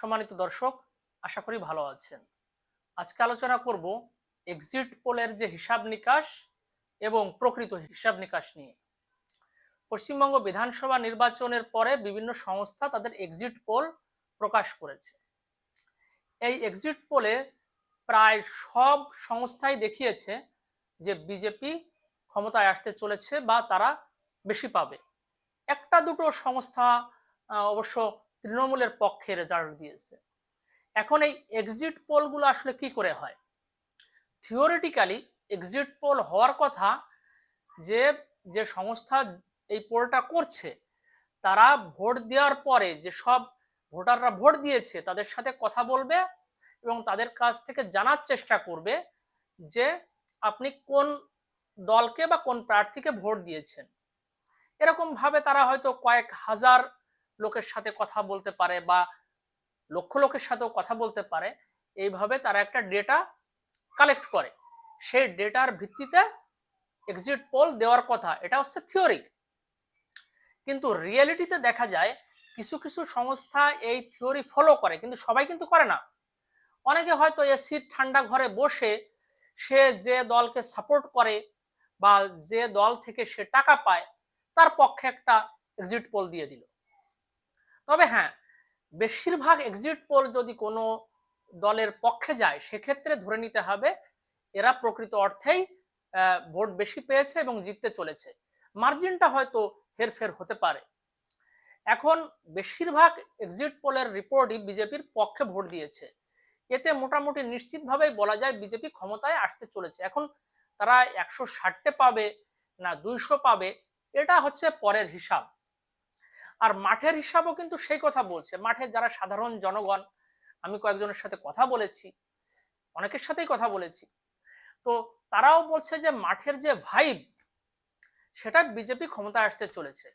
সম্মানিত দর্শক, আশা করি ভালো আছেন। আজকে আলোচনা করব এক্সিট পোলের যে হিসাব নিকাশ এবং প্রকৃত হিসাব নিকাশ নিয়ে। পশ্চিমবঙ্গ বিধানসভা নির্বাচনের পরে বিভিন্ন সংস্থা তাদের এক্সিট পোল প্রকাশ করেছে। এই এক্সিট পোলে প্রায় সব সংস্থাই দেখিয়েছে যে বিজেপি ক্ষমতায় আসতে চলেছে বা তারা বেশি পাবে। একটা দুটো সংস্থা অবশ্য তৃণমূলের পক্ষে রেজাল্ট দিয়েছে। এখন এই এক্সিট পোলগুলো আসলে কি করে হয়? থিওরিটিক্যালি এক্সিট পোল হওয়ার কথা যে যে সংস্থা এই পোলটা করছে তারা ভোট দেওয়ার পরে যে সব ভোটাররা ভোট দিয়েছে তাদের সাথে কথা বলবে এবং তাদের কাছ থেকে জানার চেষ্টা করবে যে আপনি কোন দলকে বা কোন প্রার্থীকে ভোট দিয়েছেন। এরকম ভাবে তারা হয়তো কয়েক হাজার লোকের সাথে কথা বলতে পারে বা লক্ষ লোকের সাথেও কথা বলতে পারে। এইভাবে তারা একটা ডেটা কালেক্ট করে, সেই ডেটার ভিত্তিতে এক্সিট পোল দেওয়ার কথা। এটা হচ্ছে থিওরি, কিন্তু রিয়েলিটিতে দেখা যায় কিছু কিছু সংস্থা এই থিওরি ফলো করে, কিন্তু সবাই কিন্তু করে না। অনেকে হয়তো এসির ঠান্ডা ঘরে বসে সে যে দলকে সাপোর্ট করে বা যে দল থেকে সে টাকা পায় তার পক্ষে একটা এক্সিট পোল দিয়ে দিল। তবে হ্যাঁ, বেশিরভাগ এক্সিট পোল যদি কোনো দলের পক্ষে যায় সেক্ষেত্রে ধরে নিতে হবে এরা প্রকৃত অর্থেই ভোট বেশি পেয়েছে এবং জিততে চলেছে। মার্জিনটা হয়তো হেরফের হতে পারে। এখন বেশিরভাগ এক্সিট পোলের রিপোর্টই বিজেপির পক্ষে ভোট দিয়েছে। এতে মোটামুটি নিশ্চিতভাবেই বলা যায় বিজেপি ক্ষমতায় আসতে চলেছে। এখন তারা 160 পাবে না 200 পাবে এটা হচ্ছে পরের হিসাব। আর মাঠের হিসাবও কিন্তু সেই কথা বলছে। মাঠে যারা সাধারণ জনগণ, আমি কয়েকজনের সাথে কথা বলেছি, অনেকের সাথেই কথা বলেছি, তো তারাও বলছে যে মাঠের যে ভাইব সেটা বিজেপি ক্ষমতায় আসতে চলেছে।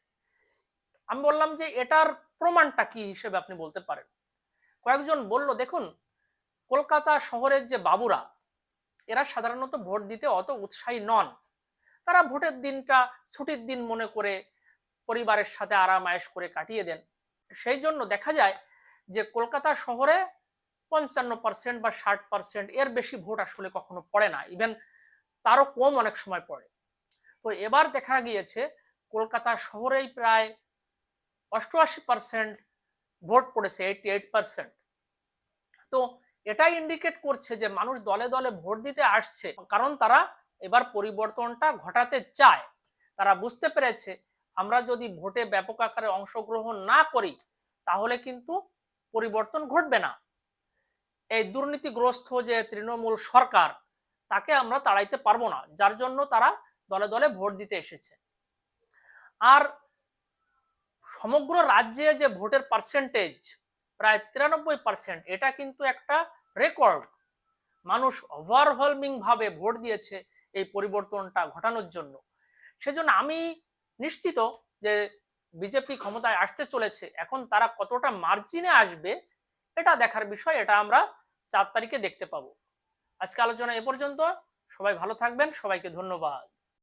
আমি বললাম যে এটার প্রমাণটা কি হিসেবে আপনি বলতে পারেন। কয়েকজন বলল, দেখুন কলকাতা শহরের যে বাবুরা এরা সাধারণত ভোট দিতে অত উৎসাহী নন। তারা ভোটের দিনটা ছুটির দিন মনে করে পরিবারের সাথে আরাম আয়েশ করে কাটিয়ে দেন। সেই জন্য দেখা যায় যে কলকাতা শহরে 55% বা 60% এর বেশি ভোট আসলে কখনো পড়ে না, ইভেন তারও কম অনেক সময় পড়ে। তো এবার দেখা গিয়েছে কলকাতা শহরেই প্রায় 88% ভোট পড়েছে, 88%। তো এটাই ইন্ডিকেট করছে যে মানুষ দলে দলে ভোট দিতে আসছে, কারণ তারা এবার পরিবর্তনটা ঘটাতে চায়। তারা বুঝতে পেরেছে আমরা যদি ভোটে ব্যাপক আকারে অংশগ্রহণ না করি তাহলে কিন্তু পরিবর্তন ঘটবে না। এই দুর্নীতিগ্রস্ত যে তৃণমূল সরকার তাকে আমরা তাড়াইতে পারবো না, যার জন্য তারা দলে দলে ভোট দিতে এসেছে। আর সমগ্র রাজ্যে যে ভোটের পার্সেন্টেজ প্রায় 93%, এটা কিন্তু একটা রেকর্ড। মানুষ ওভারওয়েলমিং ভাবে ভোট দিয়েছে এই পরিবর্তনটা ঘটানোর জন্য। সেজন্য আমি নিশ্চিত যে বিজেপি ক্ষমতায় আসতে চলেছে। এখন তারা কতটা মার্জিনে আসবে এটা দেখার বিষয়, এটা আমরা 4 তারিখে দেখতে পাবো। আজকে আলোচনা এ পর্যন্ত। সবাই ভালো থাকবেন, সবাইকে ধন্যবাদ।